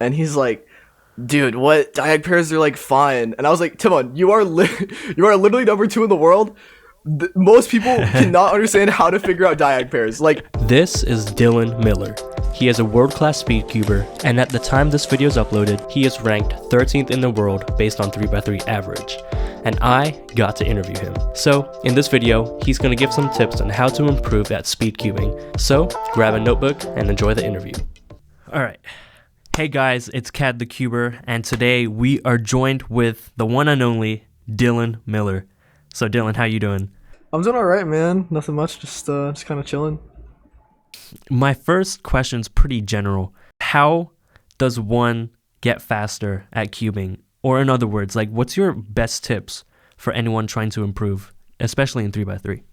And he's like, dude, what? Diag pairs are like fine. And I was like, Timon, you are you are literally number 2 in the world. Most people cannot understand how to figure out diag pairs. Like, This is Dylan Miller. He is a world-class Speedcuber, and at the time this video is uploaded, he is ranked 13th in the world based on 3x3 average. And I got to interview him. So, in this video, he's going to give some tips on how to improve at speedcubing. So, grab a notebook and enjoy the interview. Alright. Hey guys, it's KADtheCuber, and today we are joined with the one and only Dylan Miller. So Dylan, how you doing? I'm doing all right, man. Nothing much, just kind of chilling. My first question's pretty general. How does one get faster at cubing? Or in other words, like, what's your best tips for anyone trying to improve, especially in 3x3?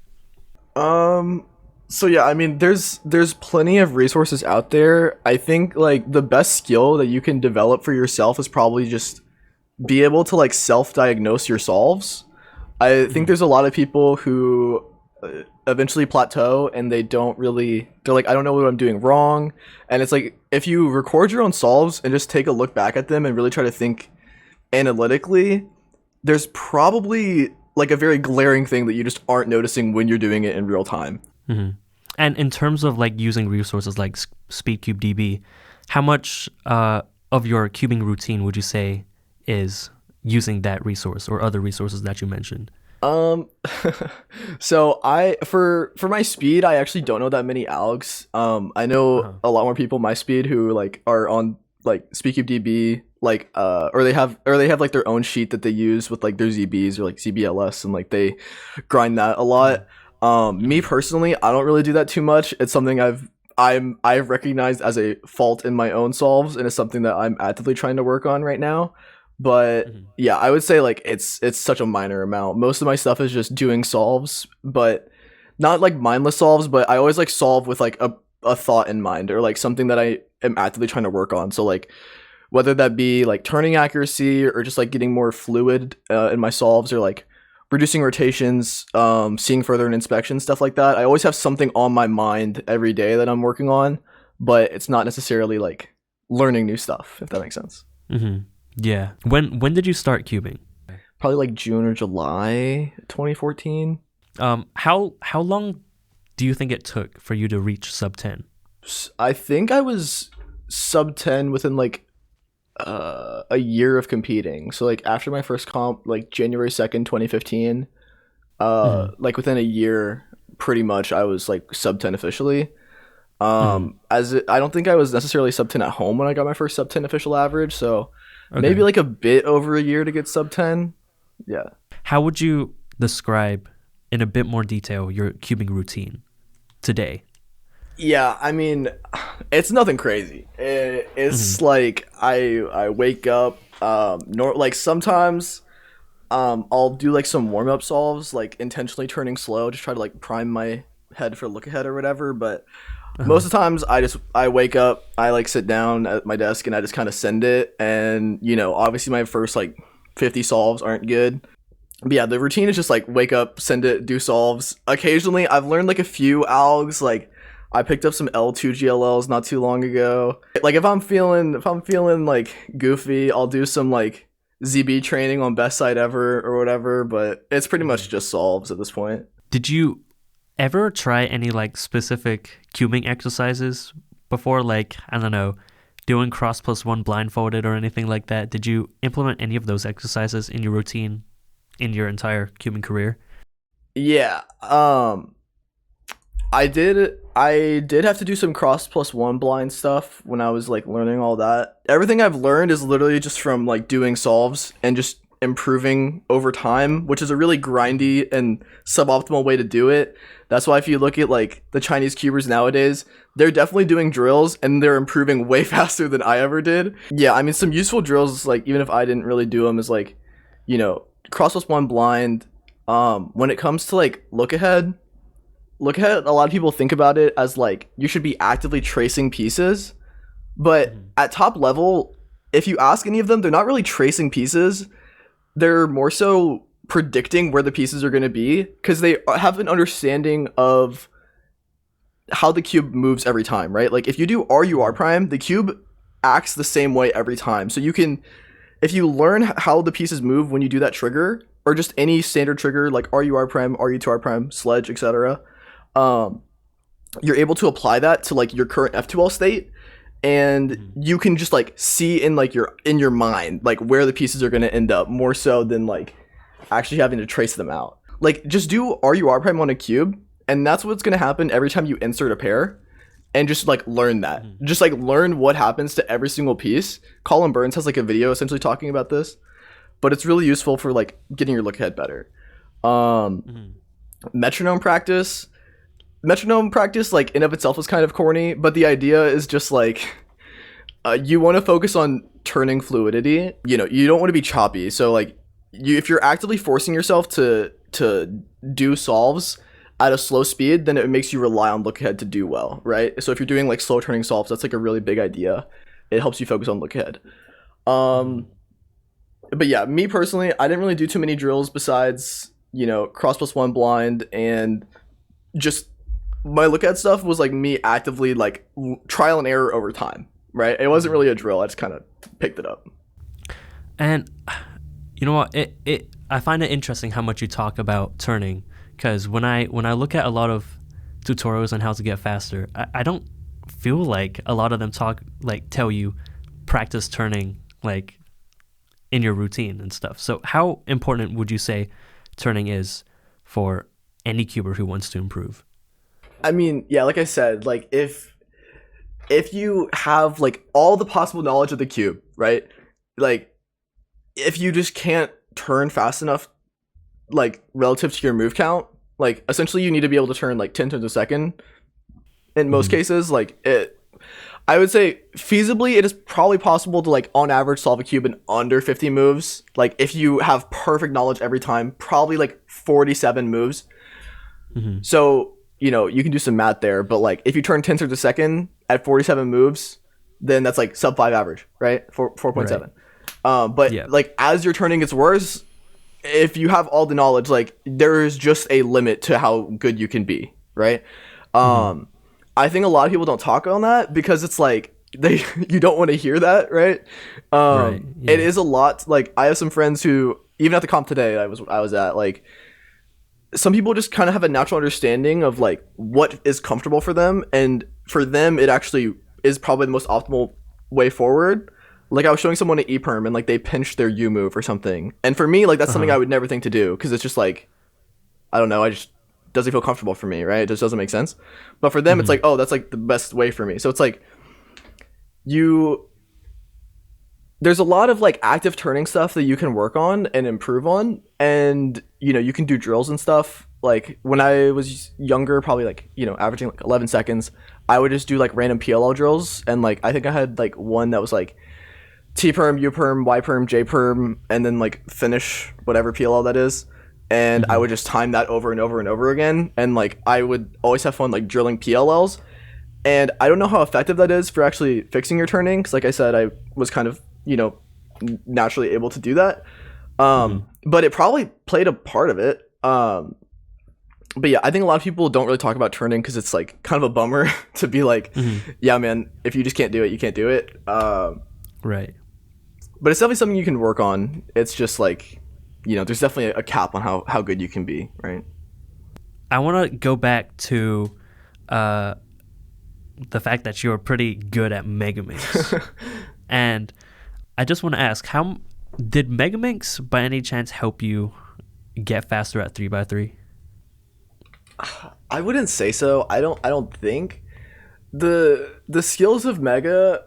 So yeah, I mean, there's plenty of resources out there. I think like the best skill that you can develop for yourself is probably just be able to like self-diagnose your solves. I think there's a lot of people who eventually plateau and they're like, I don't know what I'm doing wrong. And it's like, if you record your own solves and just take a look back at them and really try to think analytically, there's probably like a very glaring thing that you just aren't noticing when you're doing it in real time. Mm-hmm. And in terms of like using resources like SpeedcubeDB, how much of your cubing routine would you say is using that resource or other resources that you mentioned? So for my speed, I actually don't know that many algs. I know a lot more people my speed who like are on like SpeedcubeDB, like or they have like their own sheet that they use with like their ZBs or like ZBLS, and like they grind that a lot. Me personally, I don't really do that too much. It's something I've recognized as a fault in my own solves, and it's something that I'm actively trying to work on right now. But yeah, I would say like it's such a minor amount. Most of my stuff is just doing solves, but not like mindless solves, but I always like solve with like a thought in mind or like something that I am actively trying to work on. So like whether that be like turning accuracy or just like getting more fluid in my solves, or like reducing rotations, seeing further in inspection, stuff like that. I always have something on my mind every day that I'm working on, but it's not necessarily like learning new stuff, if that makes sense. Mm-hmm. Yeah. When did you start cubing? Probably like June or July 2014. How long do you think it took for you to reach sub 10? I think I was sub 10 within like a year of competing. So like after my first comp, like January 2nd, 2015, like within a year, pretty much I was like sub 10 officially. I don't think I was necessarily sub 10 at home when I got my first sub 10 official average. So maybe like a bit over a year to get sub 10. Yeah. How would you describe in a bit more detail your cubing routine today? Yeah, I mean, it's nothing crazy. It's like I wake up, like sometimes I'll do like some warm-up solves, like intentionally turning slow, just try to like prime my head for look ahead or whatever, but most of the times I wake up, I like sit down at my desk and I just kind of send it, and you know, obviously my first like 50 solves aren't good. But yeah, the routine is just like wake up, send it, do solves. Occasionally I've learned like a few algs, like I picked up some L2 GLLs not too long ago. Like if I'm feeling like goofy, I'll do some like ZB training on best side ever or whatever, but it's pretty much just solves at this point. Did you ever try any like specific cubing exercises before, like, I don't know, doing cross plus one blindfolded or anything like that? Did you implement any of those exercises in your routine in your entire cubing career? Yeah, I did have to do some cross plus one blind stuff when I was like learning all that. Everything I've learned is literally just from like doing solves and just improving over time, which is a really grindy and suboptimal way to do it. That's why if you look at like the Chinese cubers nowadays, they're definitely doing drills and they're improving way faster than I ever did. Yeah, I mean, some useful drills, like even if I didn't really do them, is like, you know, cross plus one blind. When it comes to like look ahead, a lot of people think about it as like you should be actively tracing pieces, but at top level, if you ask any of them, they're not really tracing pieces. They're more so predicting where the pieces are going to be, because they have an understanding of how the cube moves every time, right? Like if you do RUR prime, the cube acts the same way every time. So you can, if you learn how the pieces move when you do that trigger, or just any standard trigger like RUR prime, RU2R prime, sledge, etc., you're able to apply that to like your current F2L state, and you can just like see in like your mind like where the pieces are going to end up, more so than like actually having to trace them out. Like just do RUR prime on a cube, and that's what's going to happen every time you insert a pair. And just like learn that. Just like learn what happens to every single piece. Colin Burns has like a video essentially talking about this, but it's really useful for like getting your look ahead better. Metronome practice like in of itself is kind of corny, but the idea is just like you want to focus on turning fluidity. You know, you don't want to be choppy. So like if you're actively forcing yourself to do solves at a slow speed, then it makes you rely on look ahead to do well, right? So if you're doing like slow turning solves, that's like a really big idea. It helps you focus on look ahead. But yeah, me personally, I didn't really do too many drills besides, you know, cross plus one blind, and just my look ahead stuff was like me actively like trial and error over time, right? It wasn't really a drill. I just kind of picked it up. And you know what? I find it interesting how much you talk about turning. Because when I look at a lot of tutorials on how to get faster, I don't feel like a lot of them tell you practice turning like in your routine and stuff. So how important would you say turning is for any cuber who wants to improve? I mean, yeah, like I said, like if you have like all the possible knowledge of the cube, right? Like if you just can't turn fast enough, like relative to your move count, like essentially you need to be able to turn like 10 turns a second in most cases. Like I would say feasibly it is probably possible to like on average solve a cube in under 50 moves. Like if you have perfect knowledge every time, probably like 47 moves. So you know, you can do some math there, but like if you turn 10 turns a second at 47 moves, then that's like sub 5 average, right? 4.7. But yeah, like as your turning gets worse, if you have all the knowledge, like there is just a limit to how good you can be, right? I think a lot of people don't talk on that because it's like you don't want to hear that, right? Right, yeah. It is a lot. Like I have some friends who, even at the comp today I was at, like some people just kind of have a natural understanding of like what is comfortable for them, and for them it actually is probably the most optimal way forward. Like I was showing someone an E-perm and like they pinched their U move or something. And for me, like that's something I would never think to do because it's just like, I don't know, I just doesn't feel comfortable for me, right? It just doesn't make sense. But for them, it's like, oh, that's like the best way for me. So it's like there's a lot of like active turning stuff that you can work on and improve on. And, you know, you can do drills and stuff. Like when I was younger, probably like, you know, averaging like 11 seconds, I would just do like random PLL drills. And like, I think I had like one that was like T-perm, U-perm, Y-perm, J-perm, and then like finish whatever PLL that is. And I would just time that over and over and over again. And like I would always have fun like drilling PLLs. And I don't know how effective that is for actually fixing your turning, because like I said, I was kind of, you know, naturally able to do that. But it probably played a part of it. But yeah, I think a lot of people don't really talk about turning because it's like kind of a bummer to be like, yeah, man, if you just can't do it, you can't do it. Right. But it's definitely something you can work on. It's just like, you know, there's definitely a cap on how good you can be, right? I want to go back to the fact that you're pretty good at Megaminx. And I just want to ask, how did Megaminx by any chance help you get faster at 3x3? I wouldn't say so. I don't think the skills of Mega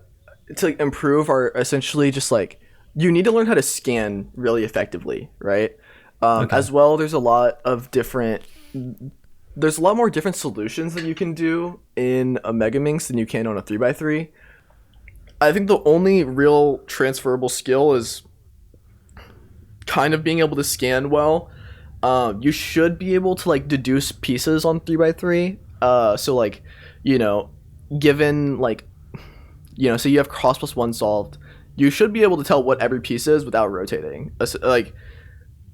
to like, improve are essentially just like you need to learn how to scan really effectively, right? As well, there's a lot more different solutions that you can do in a Megaminx than you can on a 3x3. I think the only real transferable skill is kind of being able to scan well. You should be able to like deduce pieces on 3x3. So like, you know, given like, you know, so you have cross plus one solved, you should be able to tell what every piece is without rotating. Like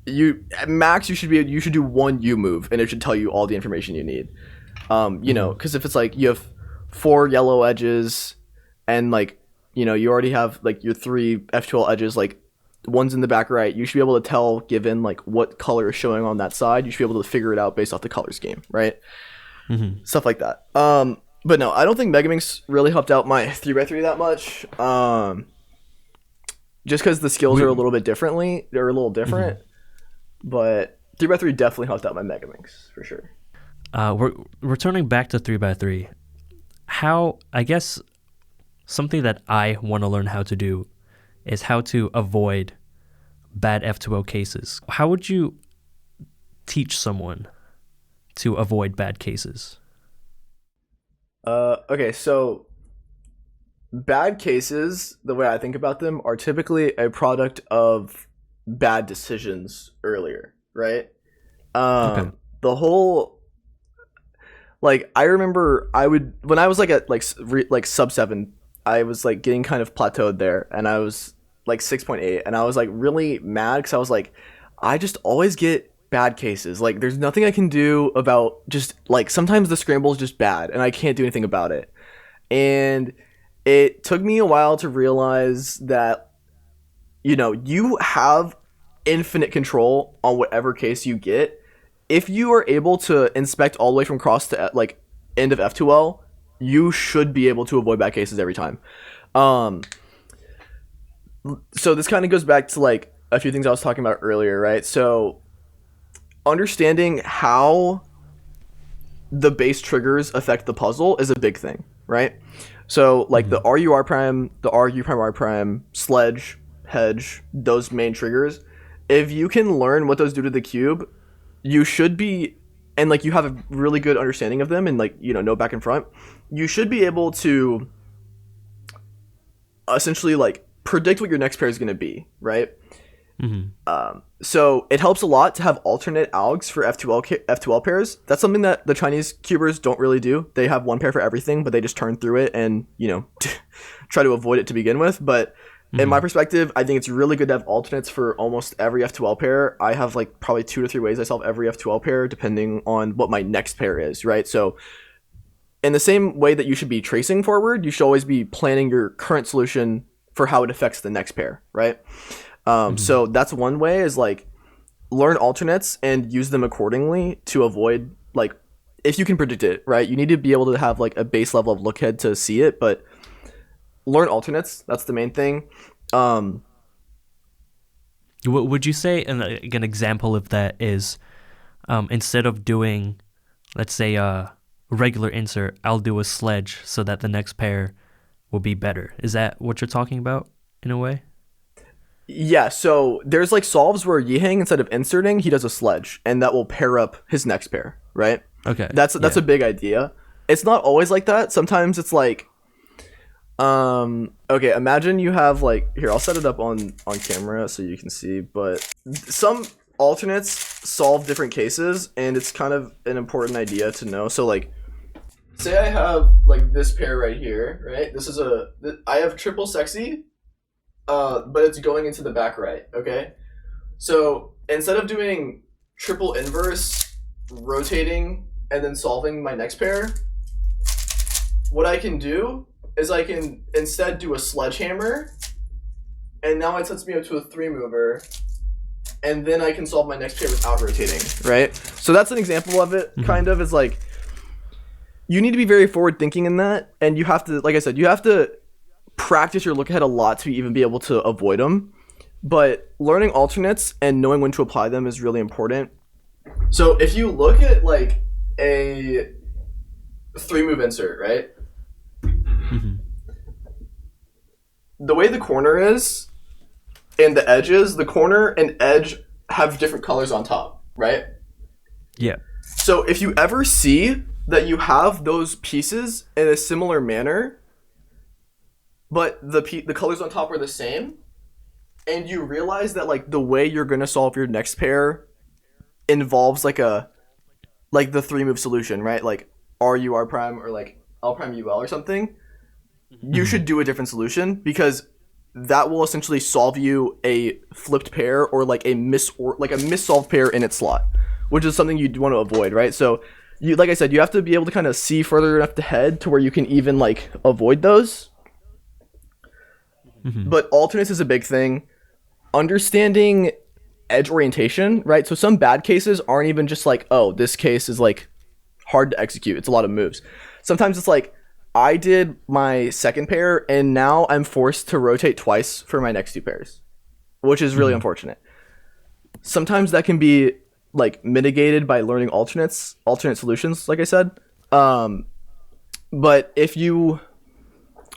you at max, you should do one U move and it should tell you all the information you need. You know, because if it's like you have 4 yellow edges and like you know, you already have like your 3 F2L edges, like one's in the back right. You should be able to tell, given like what color is showing on that side, you should be able to figure it out based off the color scheme, right? Stuff like that. But no, I don't think Megaminx really helped out my 3x3 that much. Just because the skills are a little bit differently. They're a little different. But 3x3 definitely helped out my Megaminx, for sure. We're returning back to 3x3. How, I guess, something that I want to learn how to do is how to avoid bad F2L cases. How would you teach someone to avoid bad cases? Okay, so bad cases, the way I think about them, are typically a product of bad decisions earlier, right? Okay. The whole, like, I remember when I was like at like sub 7, I was like getting kind of plateaued there, and I was like 6.8, and I was like really mad because I was like, I just always get bad cases. Like, there's nothing I can do about, just like, sometimes the scramble is just bad and I can't do anything about it. And it took me a while to realize that, you know, you have infinite control on whatever case you get. If you are able to inspect all the way from cross to like end of F2L, you should be able to avoid bad cases every time. So this kind of goes back to like a few things I was talking about earlier, right? So understanding how the base triggers affect the puzzle is a big thing, right? So like the RUR prime, the RU prime R prime, sledge, hedge, those main triggers, if you can learn what those do to the cube, you should be, and like you have a really good understanding of them, and like, you know back and front, you should be able to essentially like predict what your next pair is going to be, right? So it helps a lot to have alternate algs for F2L pairs. That's something that the Chinese cubers don't really do. They have one pair for everything, but they just turn through it and, you know, try to avoid it to begin with. But in my perspective, I think it's really good to have alternates for almost every F2L pair. I have like probably 2 to 3 ways I solve every F2L pair depending on what my next pair is, right? So in the same way that you should be tracing forward, you should always be planning your current solution for how it affects the next pair, right? So that's one way, is like learn alternates and use them accordingly to avoid, like, if you can predict it, right? You need to be able to have like a base level of look ahead to see it, but learn alternates. That's the main thing. Would you say an example of that is instead of doing, let's say, a regular insert, I'll do a sledge so that the next pair will be better? Is that what you're talking about in a way? Yeah, so there's like solves where Yihang, instead of inserting, he does a sledge, and that will pair up his next pair, right? Okay. That's a big idea. It's not always like that. Sometimes it's like, okay, imagine you have like, here, I'll set it up on camera so you can see, but some alternates solve different cases, and it's kind of an important idea to know. So like, say I have like this pair right here, right? This is I have triple sexy, but it's going into the back right, okay? So instead of doing triple inverse, rotating, and then solving my next pair, what I can do is I can instead do a sledgehammer, and now it sets me up to a 3-mover, and then I can solve my next pair without rotating, right? So that's an example of it, kind of, is like, you need to be very forward thinking in that, and you have to, like I said, you have to practice your look ahead a lot to even be able to avoid them. But learning alternates and knowing when to apply them is really important. So if you look at like a 3-move insert, right? The way the corner is and the edges, the corner and edge have different colors on top, right? Yeah. So if you ever see that you have those pieces in a similar manner, but the colors on top are the same, and you realize that like the way you're gonna solve your next pair involves like the 3-move solution, right? Like RUR prime or like L prime UL or something, you should do a different solution, because that will essentially solve you a flipped pair or like a missolved pair in its slot, which is something you'd want to avoid, right? So you, like I said, you have to be able to kind of see further enough ahead to where you can even like avoid those. But alternates is a big thing. Understanding edge orientation, right? So some bad cases aren't even just like, oh, this case is like hard to execute. It's a lot of moves. Sometimes it's like, I did my second pair and now I'm forced to rotate twice for my next two pairs, which is really unfortunate. Sometimes that can be like mitigated by learning alternate solutions, like I said. But if you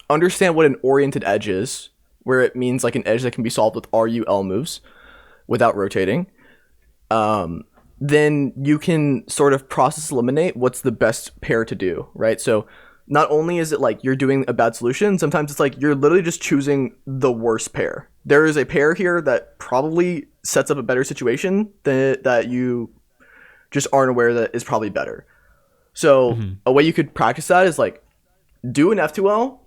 understand what an oriented edge is, where it means like an edge that can be solved with RUL moves without rotating, then you can sort of process eliminate what's the best pair to do, right? So not only is it like you're doing a bad solution, sometimes it's like you're literally just choosing the worst pair. There is a pair here that probably sets up a better situation that you just aren't aware that is probably better. So a way you could practice that is like do an F2L,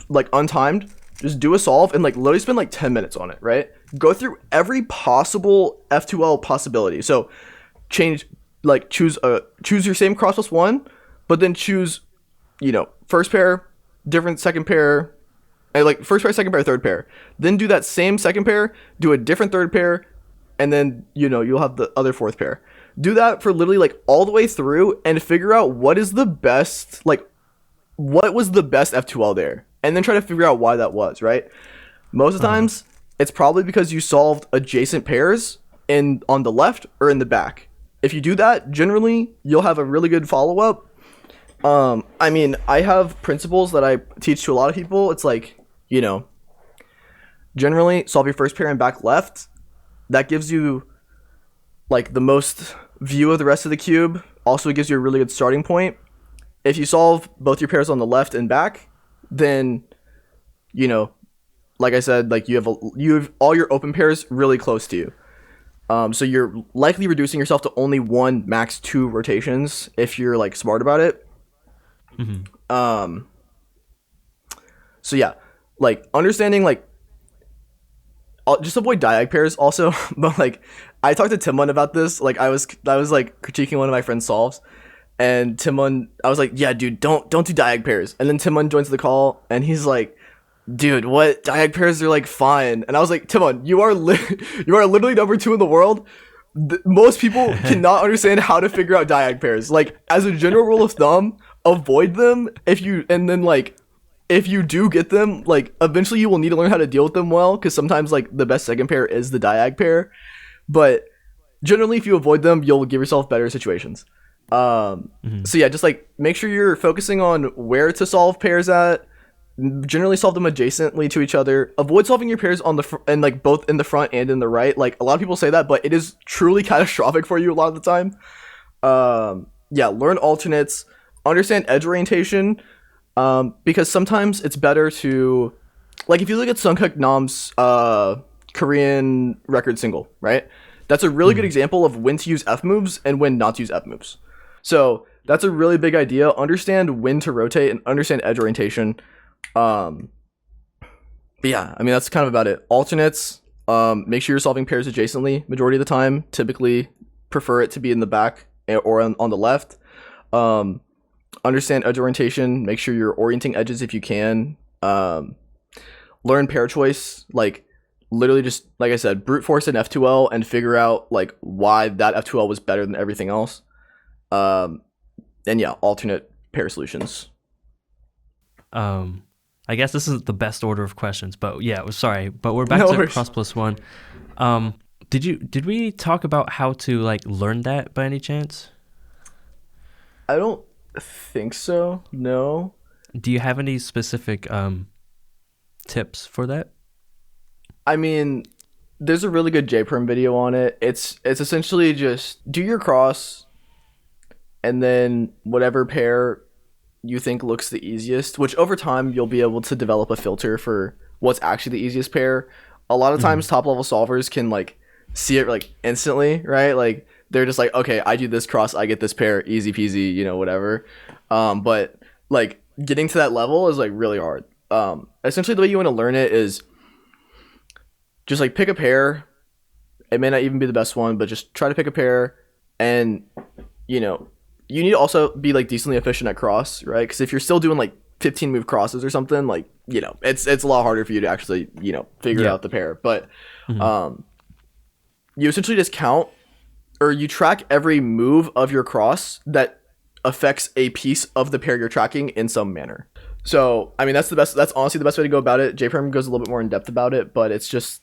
like untimed, just do a solve and like literally spend like 10 minutes on it, right? Go through every possible F2L possibility. So choose your same cross plus one, but then choose, first pair, different second pair, and like first pair, second pair, third pair. Then do that same second pair, do a different third pair, and then, you'll have the other fourth pair. Do that for literally like all the way through and figure out what was the best F2L there. And then try to figure out why that was, right? Most of the times, it's probably because you solved adjacent pairs on the left or in the back. If you do that, generally, you'll have a really good follow-up. I have principles that I teach to a lot of people. It's like, generally, solve your first pair in back left. That gives you, like, the most view of the rest of the cube. Also, it gives you a really good starting point. If you solve both your pairs on the left and back, then, like I said, like you have all your open pairs really close to you. So you're likely reducing yourself to only one, max two rotations if you're like smart about it. So yeah, like understanding like, just avoid diag pairs also. But like I talked to Timon about this. Like I was like critiquing one of my friend's solves. And Timon, I was like, yeah, dude, don't do diag pairs. And then Timon joins the call, and he's like, dude, what? Diag pairs are like fine. And I was like, Timon, you are literally number 2 in the world. Most people cannot understand how to figure out diag pairs. Like as a general rule of thumb, avoid them. If you do get them, like eventually you will need to learn how to deal with them well, because sometimes like the best second pair is the diag pair. But generally, if you avoid them, you'll give yourself better situations. So yeah, just like make sure you're focusing on where to solve pairs at. Generally solve them adjacently to each other. Avoid solving your pairs on and like both in the front and in the right. Like a lot of people say that, but it is truly catastrophic for you a lot of the time. Yeah, learn alternates, understand edge orientation, because sometimes it's better to, like if you look at Sungkook Nam's Korean record single, right? That's a really good example of when to use F moves and when not to use F moves. So that's a really big idea. Understand when to rotate and understand edge orientation. But yeah, I mean, that's kind of about it. Alternates, make sure you're solving pairs adjacently majority of the time. Typically prefer it to be in the back or on the left. Understand edge orientation. Make sure you're orienting edges if you can. Learn pair choice. Like literally just, like I said, brute force an F2L and figure out like why that F2L was better than everything else. And yeah, alternate pair solutions. I guess this is the best order of questions, but yeah, sorry, but we're back to cross plus one. Did we talk about how to like learn that by any chance? I don't think so. No. Do you have any specific tips for that? I mean, there's a really good JPerm video on it. It's essentially just do your cross and then whatever pair you think looks the easiest, which over time you'll be able to develop a filter for what's actually the easiest pair. A lot of times top level solvers can like see it like instantly, right? Like they're just like, okay, I do this cross, I get this pair, easy peasy, whatever. But like getting to that level is like really hard. Essentially the way you want to learn it is just like pick a pair. It may not even be the best one, but just try to pick a pair, and you need to also be like decently efficient at cross, right? Because if you're still doing like 15 move crosses or something, like, you know, it's a lot harder for you to actually, you know, figure out the pair. But you essentially just count, or you track every move of your cross that affects a piece of the pair you're tracking in some manner. So, I mean, that's honestly the best way to go about it. JPerm goes a little bit more in depth about it, but it's just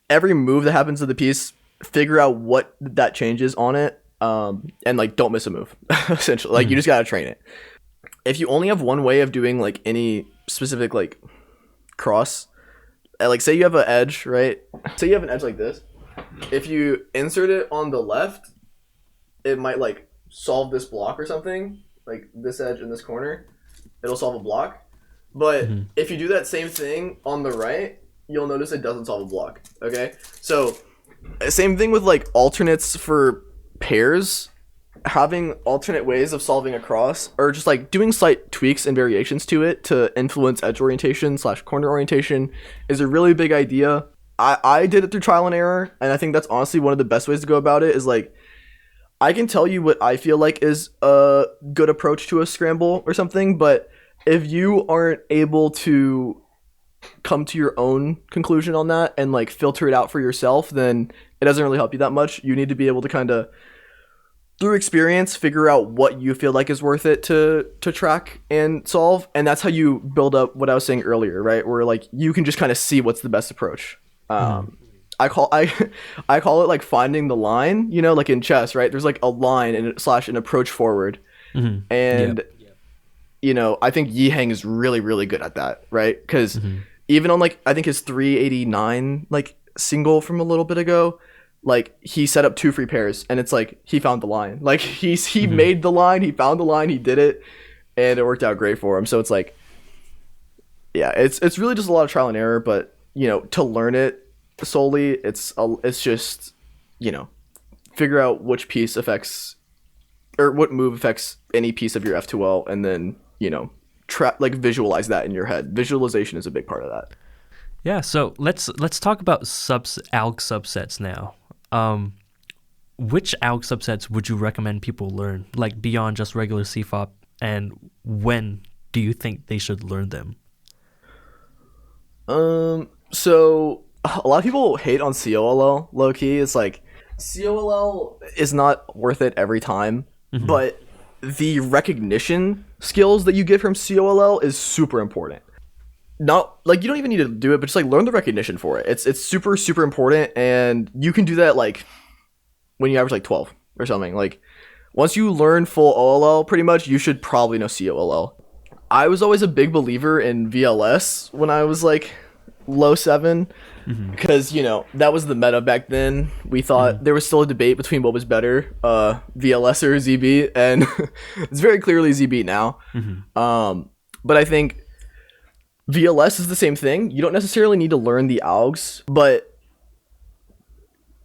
every move that happens to the piece, figure out what that changes on it, and like don't miss a move. Essentially, like you just gotta train it. If you only have one way of doing like any specific like cross, like say you have an edge, right? Say you have an edge like this. If you insert it on the left, it might like solve this block or something, like this edge in this corner. It'll solve a block. But if you do that same thing on the right, you'll notice it doesn't solve a block. Okay, so same thing with like alternates for pairs. Having alternate ways of solving a cross, or just like doing slight tweaks and variations to it to influence edge orientation / corner orientation, is a really big idea. I did it through trial and error, and I think that's honestly one of the best ways to go about it. Is like, I can tell you what I feel like is a good approach to a scramble or something, but if you aren't able to come to your own conclusion on that and like filter it out for yourself, then it doesn't really help you that much. You need to be able to kind of, through experience, figure out what you feel like is worth it to track and solve, and that's how you build up what I was saying earlier, right? Where like you can just kind of see what's the best approach. I call it like finding the line, you know, like in chess, right? There's like a line and / an approach forward, and you know, I think Yi Hang is really, really good at that, right? Because even on like I think his 389 like single from a little bit ago, like he set up 2 free pairs, and it's like he found the line. Like he made the line, he found the line, he did it, and it worked out great for him. So it's like, yeah, it's really just a lot of trial and error. But you know, to learn it solely, it's just, you know, figure out which piece affects, or what move affects any piece of your F2L, and then, you know, visualize that in your head. Visualization is a big part of that. Yeah, so let's talk about Alg subsets now. Which Alg subsets would you recommend people learn, like beyond just regular CFOP, and when do you think they should learn them? So a lot of people hate on COLL low key. It's like COLL is not worth it every time, but the recognition skills that you get from COLL is super important. Not like you don't even need to do it, but just like learn the recognition for it. It's super, super important, and you can do that like when you average like 12 or something. Like once you learn full OLL, pretty much you should probably know COLL. I was always a big believer in VLS when I was like low 7, because you know that was the meta back then. We thought there was still a debate between what was better, VLS or ZB, and it's very clearly ZB now. But I think VLS is the same thing. You don't necessarily need to learn the algs, but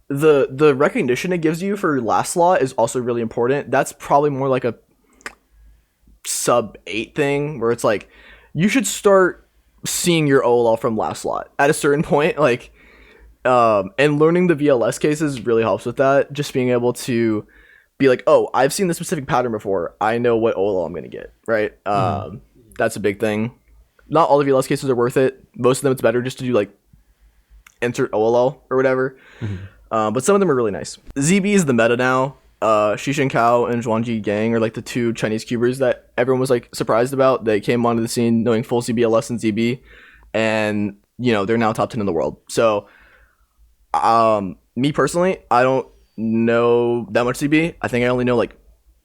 the recognition it gives you for last slot is also really important. That's probably more like a sub 8 thing, where it's like you should start seeing your OLL from last slot at a certain point, like and learning the VLS cases really helps with that. Just being able to be like, oh, I've seen this specific pattern before, I know what OLL I'm gonna get, right? That's a big thing. Not all the VLS cases are worth it. Most of them, it's better just to do like insert OLL or whatever. But some of them are really nice. ZB is the meta now. Shishin Kao and Zhuangji Gang are like the 2 Chinese cubers that everyone was like surprised about. They came onto the scene knowing full ZBLS and ZB, and you know, they're now top 10 in the world. So me personally, I don't know that much ZB. I think I only know like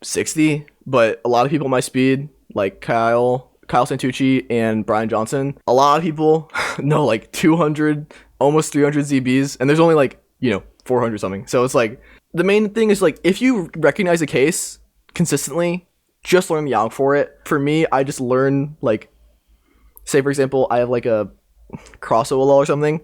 60, but a lot of people my speed, like Kyle Santucci and Brian Johnson, a lot of people know like 200, almost 300 ZBs, and there's only like, you know, 400 something. So it's like, the main thing is like, if you recognize a case consistently, just learn the alg for it. For me, I just learn, like, say for example, I have like a cross OLL or something,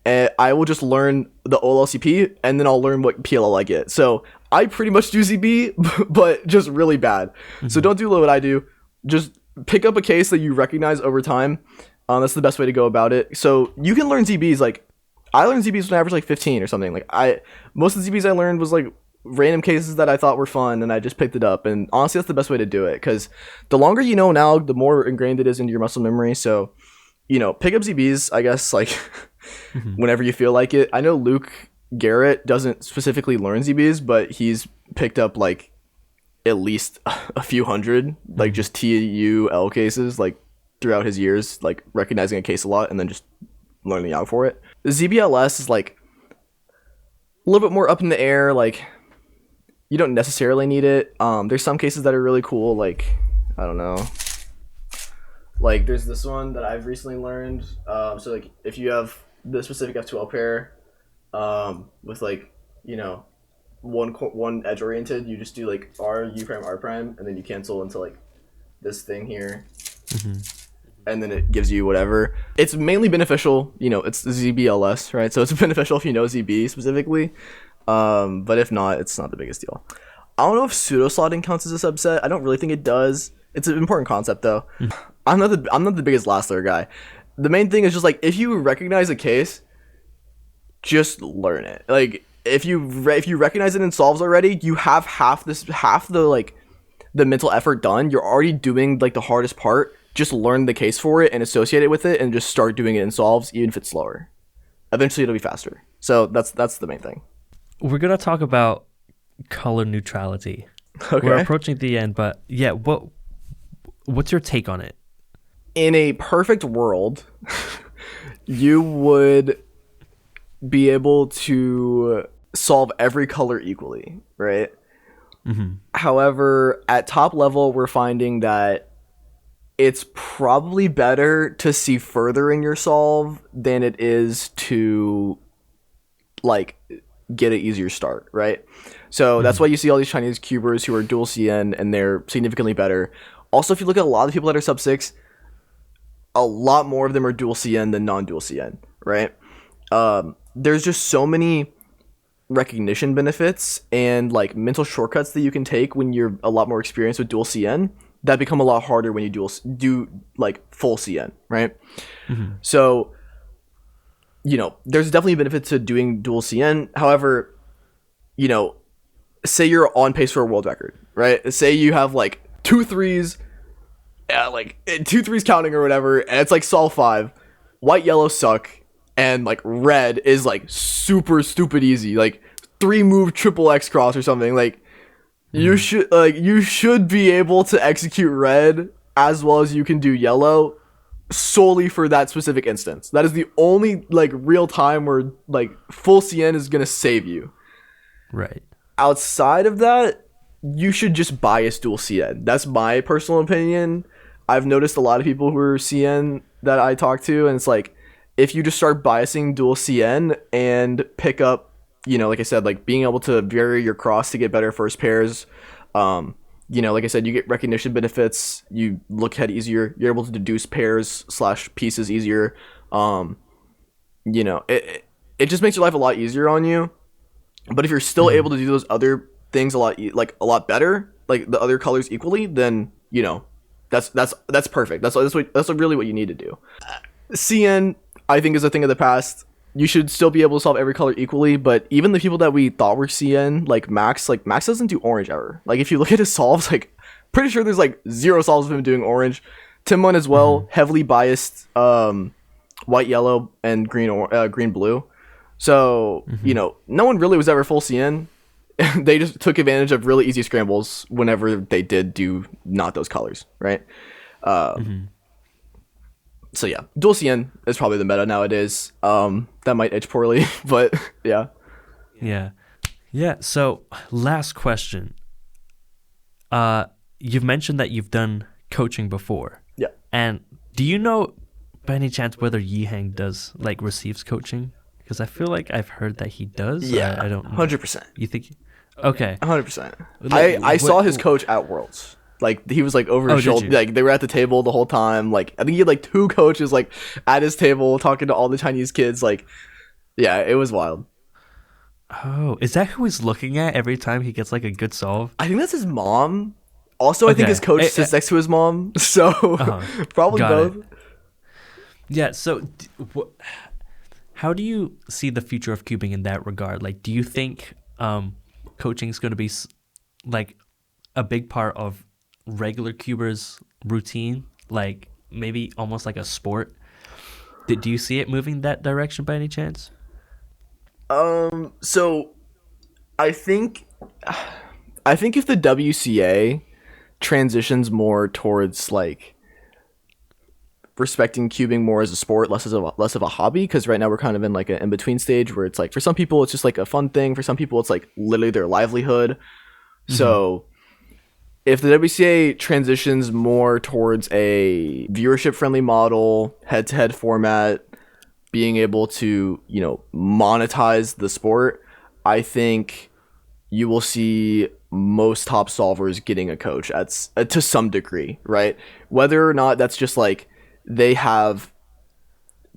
and I will just learn the OLLCP, and then I'll learn what PLL I get. So I pretty much do ZB, but just really bad. So don't do what I do. Just pick up a case that you recognize over time. That's the best way to go about it. So you can learn ZBs. Like I learned ZBs when I averaged like 15 or something. Like most of the ZBs I learned was like random cases that I thought were fun, and I just picked it up. And honestly, that's the best way to do it, because the longer you know an alg, the more ingrained it is into your muscle memory. So, pick up ZBs, I guess, like whenever you feel like it. I know Luke Garrett doesn't specifically learn ZBs, but he's picked up like at least a few hundred, like just TUL cases, like throughout his years, like recognizing a case a lot and then just learning the alg for it. The ZBLS is like a little bit more up in the air, like you don't necessarily need it. There's some cases that are really cool, like I don't know, like there's this one that I've recently learned. So like if you have the specific F2L pair with like one edge oriented, you just do like R U prime R prime, and then you cancel into like this thing here, and then it gives you whatever. It's mainly beneficial, it's the ZBLS, right? So it's beneficial if you know ZB specifically, but if not, it's not the biggest deal. I don't know if pseudo slotting counts as a subset. I don't really think it does. It's an important concept though. I'm not the biggest last layer guy. The main thing is just like if you recognize a case, just learn it. Like if you recognize it in solves already, you have half the mental effort done. You're already doing like the hardest part. Just learn the case for it and associate it with it, and just start doing it in solves, even if it's slower. Eventually, it'll be faster. So that's the main thing. We're gonna talk about color neutrality. Okay. We're approaching the end, but yeah, what's your take on it? In a perfect world, you would be able to solve every color equally, right? However, at top level, we're finding that it's probably better to see further in your solve than it is to like get an easier start, right? So that's why you see all these Chinese cubers who are dual CN and they're significantly better. Also, if you look at a lot of people that are sub 6, a lot more of them are dual CN than non-dual CN, right? There's just so many recognition benefits and like mental shortcuts that you can take when you're a lot more experienced with dual CN that become a lot harder when you do like full CN, right? So, there's definitely a benefit to doing dual CN. However, say you're on pace for a world record, right? Say you have like 2 threes, like 2 threes counting or whatever, and it's like solve 5. White, yellow suck, and like red is like super stupid easy, like 3 move triple X cross or something. Like you should be able to execute red as well as you can do yellow solely for that specific instance. That is the only like real time where like full CN is gonna save you. Right. Outside of that, you should just bias dual CN. That's my personal opinion. I've noticed a lot of people who are CN that I talk to, and it's like if you just start biasing dual CN and pick up, like I said, like being able to vary your cross to get better first pairs, like I said, you get recognition benefits, you look ahead easier, you're able to deduce pairs / pieces easier. It just makes your life a lot easier on you. But if you're still able to do those other things a lot better, like the other colors equally, then that's perfect. That's really what you need to do. CN, I think, is a thing of the past. You should still be able to solve every color equally, but even the people that we thought were CN, like Max doesn't do orange ever. Like if you look at his solves, like pretty sure there's like 0 solves of him doing orange. Timon as well, heavily biased white, yellow, and green, blue. So no one really was ever full CN. They just took advantage of really easy scrambles whenever they did do not those colors, right? So yeah, dual CN is probably the meta nowadays. That might edge poorly, but yeah. So last question. You've mentioned that you've done coaching before. Yeah. And do you know by any chance whether Yihang receives coaching? Because I feel like I've heard that he does. Yeah, I don't know. 100%. You think? Okay. 100%. I saw his coach at Worlds. Like he was like over his shoulder. Like they were at the table the whole time. Like I think he had like 2 coaches like at his table talking to all the Chinese kids. Like, yeah, it was wild. Oh, is that who he's looking at every time he gets like a good solve? I think that's his mom. Also, I think his coach sits next to his mom. So probably Got both. It. Yeah. So, how do you see the future of cubing in that regard? Like, do you think coaching is going to be like a big part of regular cubers' routine, like maybe almost like a sport. Do you see it moving that direction by any chance? So I think if the WCA transitions more towards like respecting cubing more as a sport, less of a hobby, because right now we're kind of in like an in-between stage where it's like for some people it's just like a fun thing, for some people it's like literally their livelihood. Mm-hmm. So if the WCA transitions more towards a viewership friendly model, head-to-head format, being able to, you know, monetize the sport, I think you will see most top solvers getting a coach to some degree, right? Whether or not that's just like they have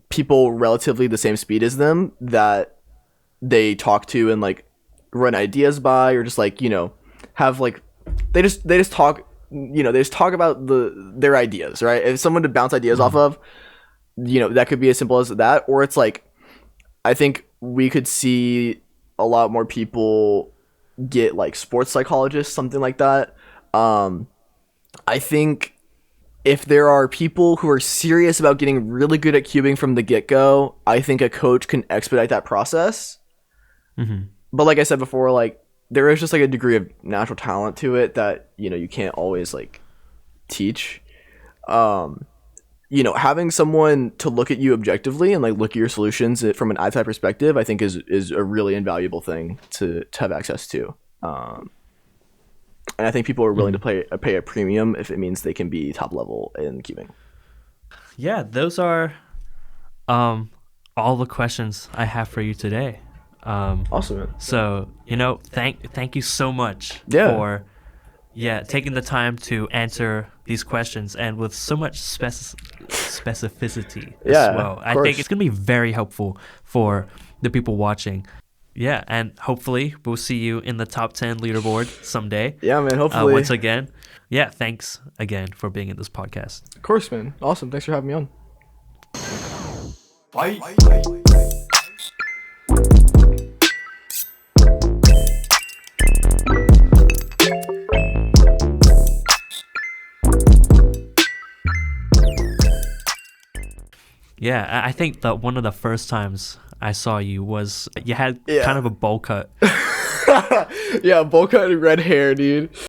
people relatively the same speed as them that they talk to and like run ideas by, or just like, you know, have like they just talk, you know, they just talk about their ideas, right? If someone to bounce ideas off of, you know, that could be as simple as that. Or it's like, I think we could see a lot more people get like sports psychologists, something like that. I think if there are people who are serious about getting really good at cubing from the get-go, I think a coach can expedite that process. Mm-hmm. But like I said before, like there is just like a degree of natural talent to it that, you know, you can't always like teach. You know, having someone to look at you objectively and like look at your solutions from an outside perspective, I think is a really invaluable thing to have access to. And I think people are willing to pay a premium if it means they can be top level in cubing. Yeah, those are all the questions I have for you today. Awesome, man. So, you know, thank you so much for taking the time to answer these questions, and with so much specificity as well. I think it's going to be very helpful for the people watching. Yeah, and hopefully we'll see you in the top 10 leaderboard someday. Yeah, man, hopefully. Once again, thanks again for being in this podcast. Of course, man. Awesome. Thanks for having me on. Bye. Yeah, I think that one of the first times I saw you was you had kind of a bowl cut. Yeah, bowl cut and red hair, dude.